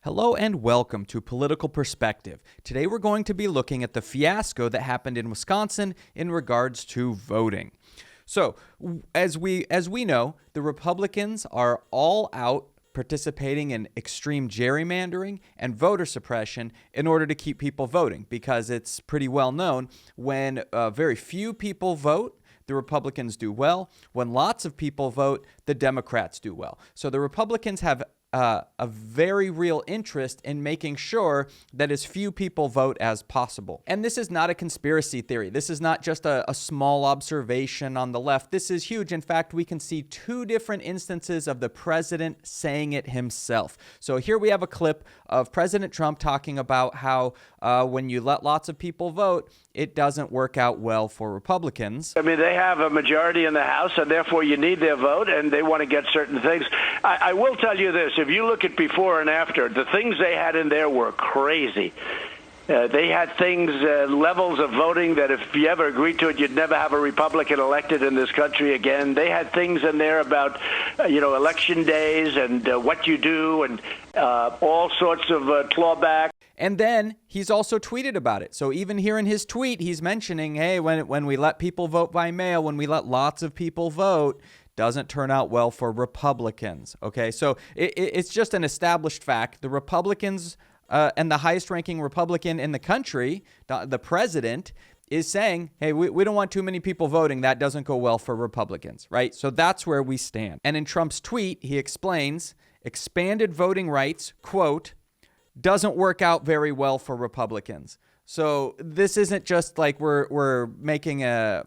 Hello and welcome to Political Perspective. Today we're going to be looking at the fiasco that happened in Wisconsin in regards to voting. So, as we know, the Republicans are all out participating in extreme gerrymandering and voter suppression in order to keep people voting, because it's pretty well known when very few people vote, the Republicans do well. When lots of people vote, the Democrats do well. So the Republicans have a very real interest in making sure that as few people vote as possible. And this is not a conspiracy theory. This is not just a small observation on the left. This is huge. In fact, we can see two different instances of the president saying it himself. So here we have a clip of President Trump talking about how when you let lots of people vote, it doesn't work out well for Republicans. I mean, they have a majority in the House, and therefore you need their vote, and they want to get certain things. I will tell you this. If you look at before and after, the things they had in there were crazy. They had things, levels of voting that if you ever agreed to it, you'd never have a Republican elected in this country again. They had things in there about, election days and what you do and all sorts of clawback. And then he's also tweeted about it. So even here in his tweet, he's mentioning, hey, when we let people vote by mail, when we let lots of people vote, doesn't turn out well for Republicans. Okay, so it's just an established fact. The Republicans and the highest ranking Republican in the country, the president, is saying, hey, we don't want too many people voting. That doesn't go well for Republicans, right? So that's where we stand. And in Trump's tweet, he explains expanded voting rights, quote, doesn't work out very well for Republicans. So this isn't just like we're making a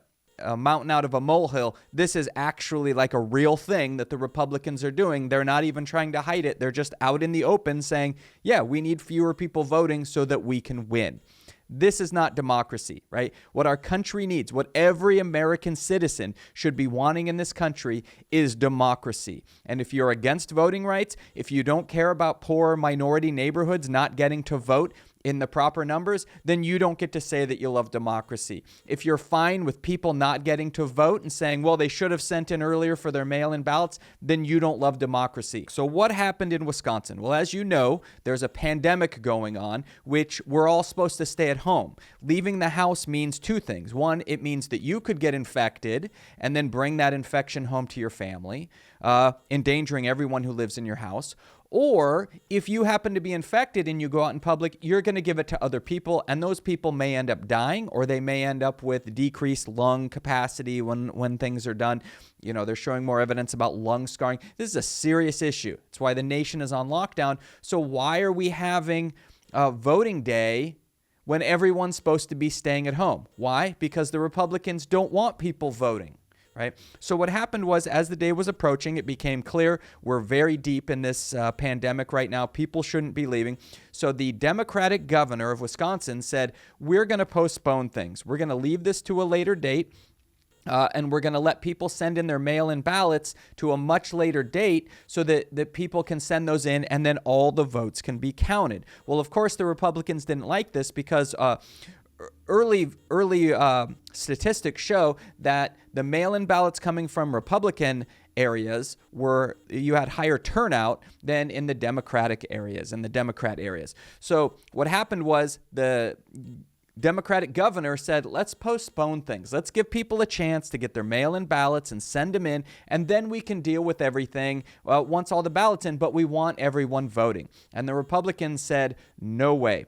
mountain out of a molehill. This is actually like a real thing that the Republicans are doing. They're not even trying to hide it. They're just out in the open saying, yeah, we need fewer people voting so that we can win. This is not democracy, right? What our country needs, what every American citizen should be wanting in this country is democracy. And if you're against voting rights, if you don't care about poor minority neighborhoods not getting to vote in the proper numbers, then you don't get to say that you love democracy. If you're fine with people not getting to vote and saying, well, they should have sent in earlier for their mail-in ballots, then you don't love democracy. So what happened in Wisconsin? Well, as you know, there's a pandemic going on, which we're all supposed to stay at home. Leaving the house means two things. One, it means that you could get infected and then bring that infection home to your family, endangering everyone who lives in your house. Or if you happen to be infected and you go out in public, you're going to give it to other people, and those people may end up dying, or they may end up with decreased lung capacity when things are done. You know, they're showing more evidence about lung scarring. This is a serious issue. It's why the nation is on lockdown. So why are we having voting day when everyone's supposed to be staying at home? Why? Because the Republicans don't want people voting. Right. So what happened was, as the day was approaching, it became clear we're very deep in this pandemic right now. People shouldn't be leaving. So the Democratic governor of Wisconsin said, we're going to postpone things. We're going to leave this to a later date. And we're going to let people send in their mail-in ballots to a much later date so that people can send those in and then all the votes can be counted. Well, of course, the Republicans didn't like this because early statistics show that the mail-in ballots coming from Republican areas you had higher turnout than in the Democratic areas and the Democrat areas. So what happened was the Democratic governor said, let's postpone things. Let's give people a chance to get their mail-in ballots and send them in, and then we can deal with everything once all the ballots in, but we want everyone voting. And the Republicans said, no way.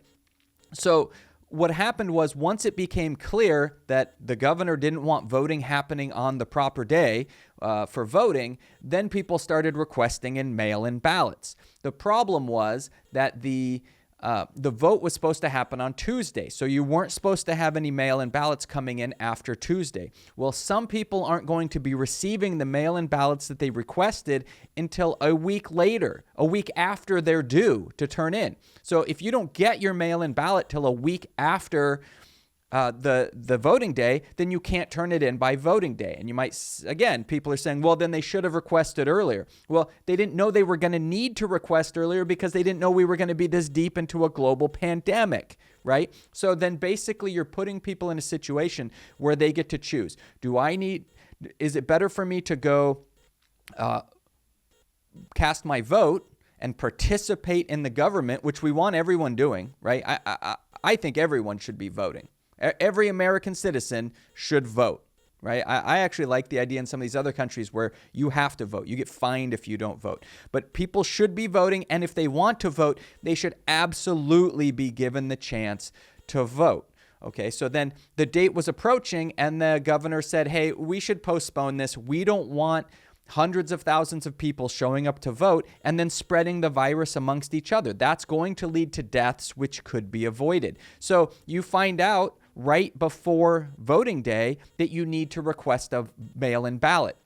So what happened was, once it became clear that the governor didn't want voting happening on the proper day for voting, then people started requesting in mail-in ballots. The problem was that the vote was supposed to happen on Tuesday, so you weren't supposed to have any mail-in ballots coming in after Tuesday. Well, some people aren't going to be receiving the mail-in ballots that they requested until a week later, a week after they're due to turn in. So if you don't get your mail-in ballot till a week after the voting day, then you can't turn it in by voting day. And you might, again, people are saying, well, then they should have requested earlier. Well, they didn't know they were going to need to request earlier because they didn't know we were going to be this deep into a global pandemic, right? So then basically you're putting people in a situation where they get to choose. Is it better for me to go cast my vote and participate in the government, which we want everyone doing, right? I think everyone should be voting. Every American citizen should vote, right? I actually like the idea in some of these other countries where you have to vote. You get fined if you don't vote. But people should be voting, and if they want to vote, they should absolutely be given the chance to vote. Okay, so then the date was approaching, and the governor said, hey, we should postpone this. We don't want hundreds of thousands of people showing up to vote and then spreading the virus amongst each other. That's going to lead to deaths, which could be avoided. So you find out right before voting day that you need to request a mail-in ballot.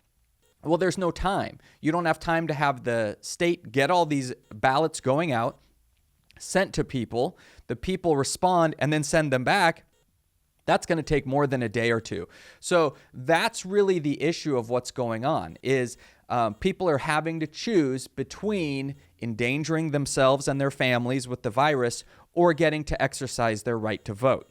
Well, there's no time. You don't have time to have the state get all these ballots going out, sent to people, the people respond, and then send them back. That's going to take more than a day or two. So that's really the issue of what's going on is people are having to choose between endangering themselves and their families with the virus or getting to exercise their right to vote.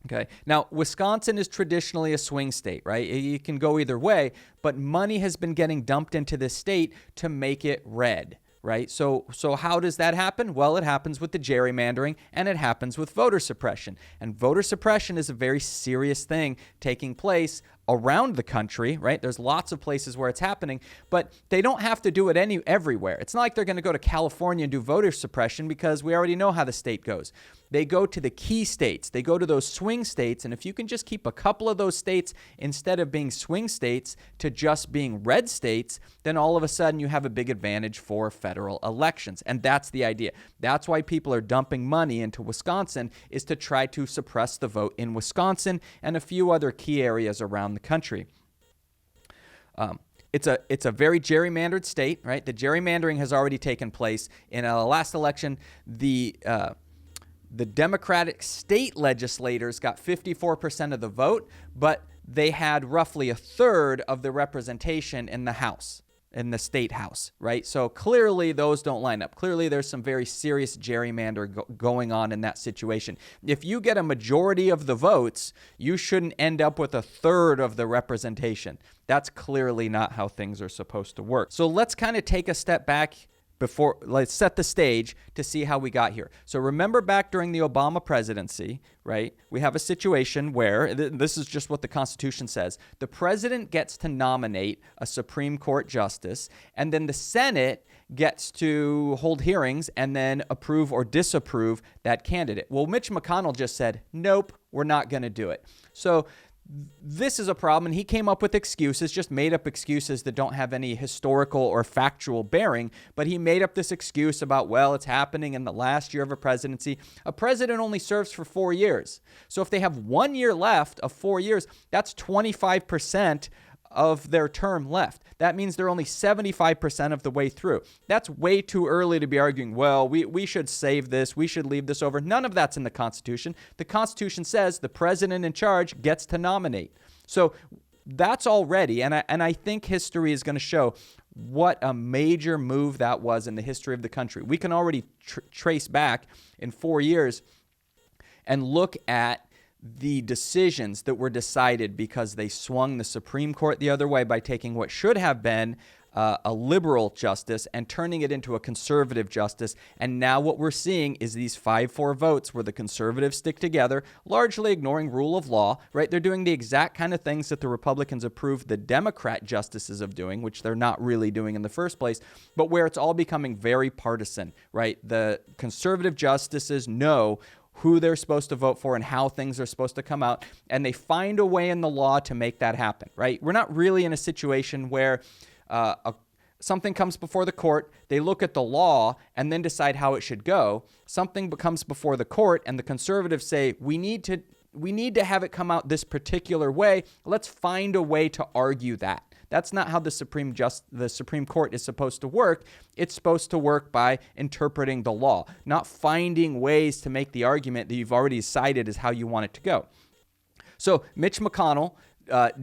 Okay. Now, Wisconsin is traditionally a swing state, right? You can go either way, but money has been getting dumped into this state to make it red. Right? So how does that happen? Well, it happens with the gerrymandering and it happens with voter suppression. And voter suppression is a very serious thing taking place around the country, right? There's lots of places where it's happening, but they don't have to do it everywhere. It's not like they're going to go to California and do voter suppression because we already know how the state goes. They go to the key states. They go to those swing states. And if you can just keep a couple of those states instead of being swing states to just being red states, then all of a sudden you have a big advantage for federal elections. And that's the idea. That's why people are dumping money into Wisconsin, is to try to suppress the vote in Wisconsin and a few other key areas around the country. It's a very gerrymandered state, right? The gerrymandering has already taken place. In the last election, the Democratic state legislators got 54% of the vote, but they had roughly a third of the representation in the House, in the state House, right? So clearly those don't line up. Clearly there's some very serious gerrymander going on in that situation. If you get a majority of the votes, you shouldn't end up with a third of the representation. That's clearly not how things are supposed to work. So let's kind of take a step back before, let's set the stage to see how we got here. So remember back during the Obama presidency, right? We have a situation where, this is just what the Constitution says, the president gets to nominate a Supreme Court justice, and then the Senate gets to hold hearings and then approve or disapprove that candidate. Well, Mitch McConnell just said, nope, we're not going to do it. So this is a problem, and he came up with excuses, just made up excuses that don't have any historical or factual bearing, but he made up this excuse about, well, it's happening in the last year of a presidency. A president only serves for 4 years. So if they have 1 year left of 4 years, that's 25% of their term left. That means they're only 75% of the way through. That's way too early to be arguing, well, we should save this, we should leave this over. None of that's in the Constitution. The Constitution says the president in charge gets to nominate. So that's already, and I think history is going to show what a major move that was in the history of the country. We can already trace back in 4 years and look at the decisions that were decided because they swung the Supreme Court the other way by taking what should have been a liberal justice and turning it into a conservative justice. And now what we're seeing is these 5-4 votes where the conservatives stick together, largely ignoring rule of law, right? They're doing the exact kind of things that the Republicans approved the Democrat justices of doing, which they're not really doing in the first place, but where it's all becoming very partisan, right? The conservative justices know who they're supposed to vote for and how things are supposed to come out, and they find a way in the law to make that happen, right? We're not really in a situation where something comes before the court, they look at the law and then decide how it should go. Something comes before the court and the conservatives say, we need to have it come out this particular way. Let's find a way to argue that. That's not how the Supreme Court is supposed to work. It's supposed to work by interpreting the law, not finding ways to make the argument that you've already decided is how you want it to go. So Mitch McConnell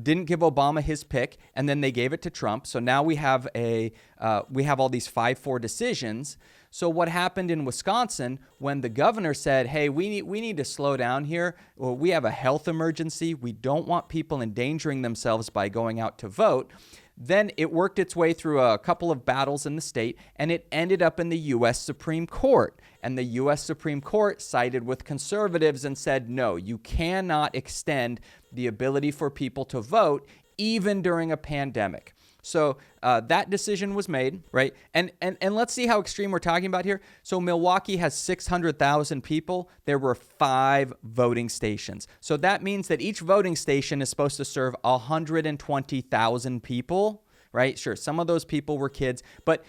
didn't give Obama his pick, and then they gave it to Trump. So now we have all these 5-4 decisions. So what happened in Wisconsin when the governor said, hey, we need to slow down here. Well, we have a health emergency. We don't want people endangering themselves by going out to vote. Then it worked its way through a couple of battles in the state, and it ended up in the U.S. Supreme Court. And the U.S. Supreme Court sided with conservatives and said, no, you cannot extend the ability for people to vote even during a pandemic. So that decision was made, right? And let's see how extreme we're talking about here. So Milwaukee has 600,000 people. There were 5 voting stations. So that means that each voting station is supposed to serve 120,000 people, right? Sure, some of those people were kids, but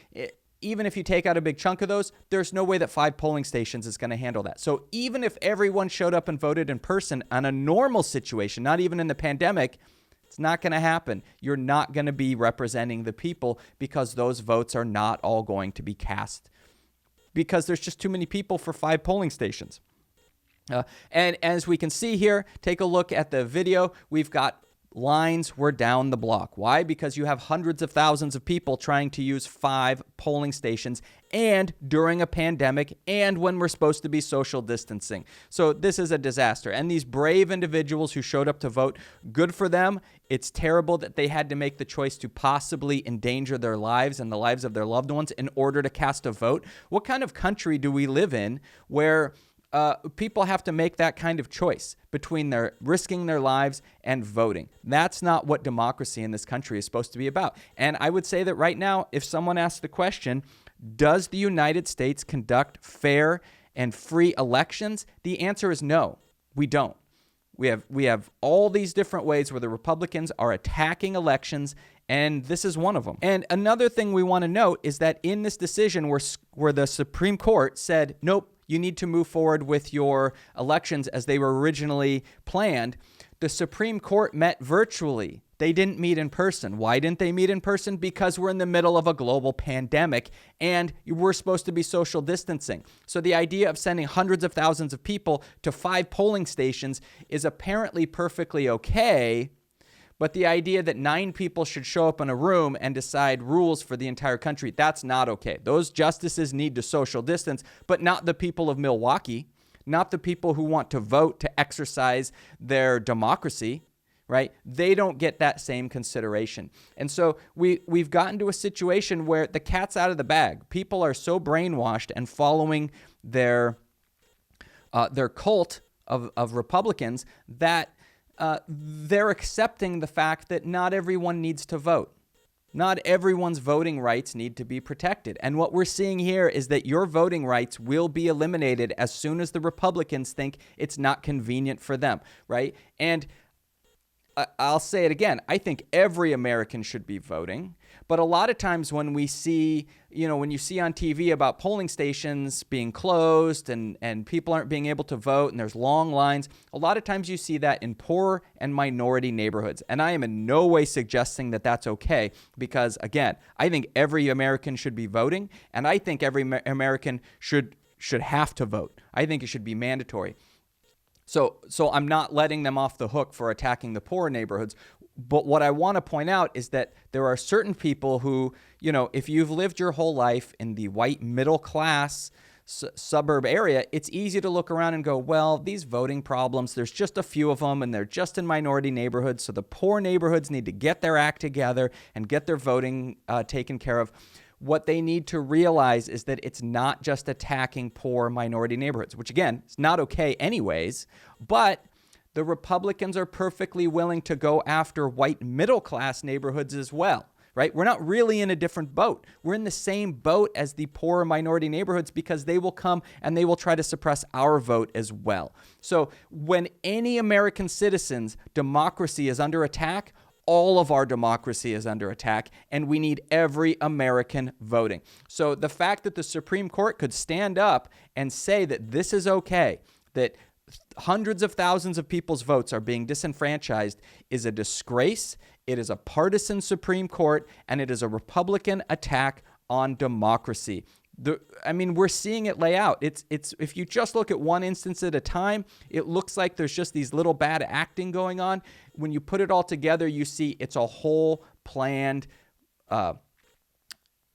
even if you take out a big chunk of those, there's no way that 5 polling stations is going to handle that. So even if everyone showed up and voted in person on a normal situation, not even in the pandemic, it's not going to happen. You're not going to be representing the people because those votes are not all going to be cast because there's just too many people for 5 polling stations. And as we can see here, take a look at the video. We've got lines were down the block. Why? Because you have hundreds of thousands of people trying to use 5 polling stations and during a pandemic and when we're supposed to be social distancing. So this is a disaster. And these brave individuals who showed up to vote, good for them. It's terrible that they had to make the choice to possibly endanger their lives and the lives of their loved ones in order to cast a vote. What kind of country do we live in where people have to make that kind of choice between their risking their lives and voting? That's not what democracy in this country is supposed to be about. And I would say that right now, if someone asks the question, does the United States conduct fair and free elections? The answer is no, we don't. We have all these different ways where the Republicans are attacking elections, and this is one of them. And another thing we want to note is that in this decision where the Supreme Court said, nope, you need to move forward with your elections as they were originally planned, the Supreme Court met virtually. They didn't meet in person. Why didn't they meet in person? Because we're in the middle of a global pandemic and we're supposed to be social distancing. So the idea of sending hundreds of thousands of people to 5 polling stations is apparently perfectly okay. But the idea that 9 people should show up in a room and decide rules for the entire country, that's not okay. Those justices need to social distance, but not the people of Milwaukee, not the people who want to vote to exercise their democracy, right? They don't get that same consideration. And so we've gotten to a situation where the cat's out of the bag. People are so brainwashed and following their cult of Republicans that they're accepting the fact that not everyone needs to vote. Not everyone's voting rights need to be protected. And what we're seeing here is that your voting rights will be eliminated as soon as the Republicans think it's not convenient for them, right? And I'll say it again. I think every American should be voting. But a lot of times when we see, when you see on TV about polling stations being closed and people aren't being able to vote and there's long lines, a lot of times you see that in poor and minority neighborhoods. And I am in no way suggesting that that's okay because, again, I think every American should be voting and I think every American should have to vote. I think it should be mandatory. So I'm not letting them off the hook for attacking the poor neighborhoods. But what I want to point out is that there are certain people who, if you've lived your whole life in the white middle class suburb area, it's easy to look around and go, well, these voting problems, there's just a few of them and they're just in minority neighborhoods. So the poor neighborhoods need to get their act together and get their voting taken care of. What they need to realize is that it's not just attacking poor minority neighborhoods, which again, is not okay anyways, but the Republicans are perfectly willing to go after white middle class neighborhoods as well, right? We're not really in a different boat. We're in the same boat as the poor minority neighborhoods because they will come and they will try to suppress our vote as well. So when any American citizen's democracy is under attack, all of our democracy is under attack, and we need every American voting. So the fact that the Supreme Court could stand up and say that this is okay, that hundreds of thousands of people's votes are being disenfranchised is a disgrace. It is a partisan Supreme Court, and it is a Republican attack on democracy. We're seeing it lay out. It's if you just look at one instance at a time, it looks like there's just these little bad acting going on. When you put it all together, you see it's a whole planned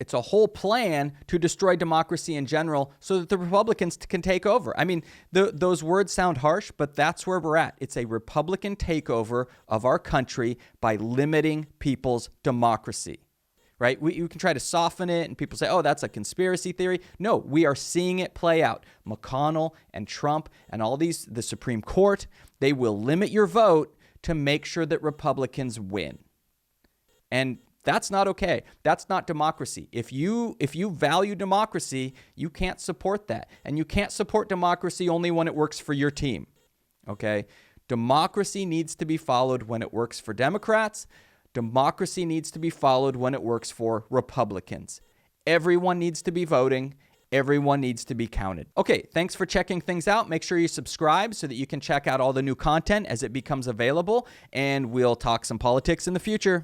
It's a whole plan to destroy democracy in general so that the Republicans can take over. I mean, those words sound harsh, but that's where we're at. It's a Republican takeover of our country by limiting people's democracy, right? You can try to soften it and people say, oh, that's a conspiracy theory. No, we are seeing it play out. McConnell and Trump and all these, the Supreme Court, they will limit your vote to make sure that Republicans win. And that's not okay. That's not democracy. If you value democracy, you can't support that. And you can't support democracy only when it works for your team. Okay? Democracy needs to be followed when it works for Democrats. Democracy needs to be followed when it works for Republicans. Everyone needs to be voting. Everyone needs to be counted. Okay, thanks for checking things out. Make sure you subscribe so that you can check out all the new content as it becomes available. And we'll talk some politics in the future.